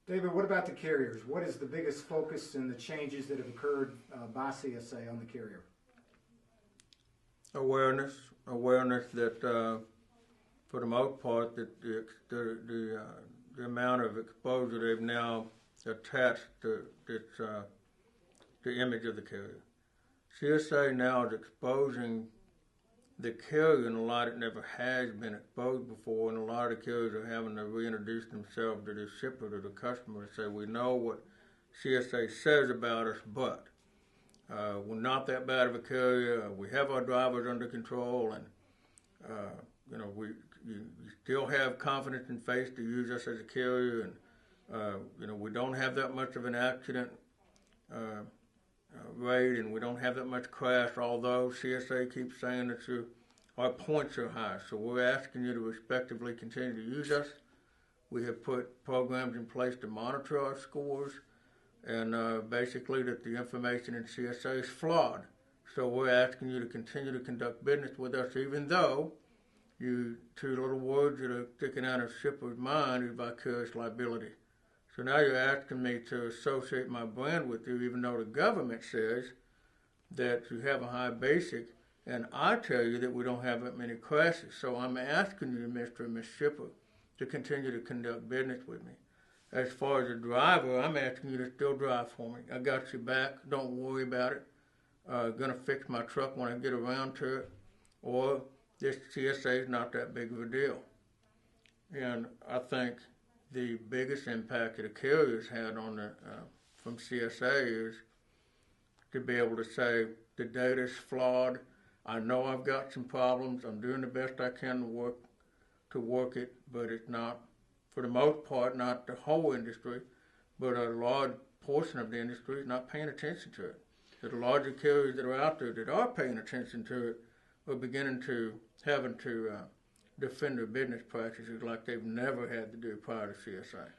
David, what about the carriers? What is the biggest focus in the changes that have occurred by CSA on the carrier? Awareness that for the most part that the amount of exposure they've now attached to the image of the carrier. CSA now is exposing the carrier in a lot that never has been exposed before, and a lot of the carriers are having to reintroduce themselves to the shipper, to the customer, and say, we know what CSA says about us, but we're not that bad of a carrier. We have our drivers under control, and you still have confidence and faith to use us as a carrier, and we don't have that much of an accident rate, and we don't have that much crash, although CSA keeps saying that our points are high. So we're asking you to respectively continue to use us. We have put programs in place to monitor our scores, and basically that the information in CSA is flawed. So we're asking you to continue to conduct business with us, even though you two little words that are sticking out of shipper's mind is vicarious liability. So now you're asking me to associate my brand with you, even though the government says that you have a high basic, and I tell you that we don't have that many crashes. So I'm asking you, Mr. and Ms. Shipper, to continue to conduct business with me. As far as the driver, I'm asking you to still drive for me. I got your back. Don't worry about it. Gonna fix my truck when I get around to it. Or this CSA is not that big of a deal. And I think the biggest impact that the carriers had on from CSA is to be able to say the data is flawed. I know I've got some problems. I'm doing the best I can to work it, but it's not, for the most part, not the whole industry, but a large portion of the industry is not paying attention to it. The larger carriers that are out there that are paying attention to it are beginning to having to defend their business practices like they've never had to do prior to CSA.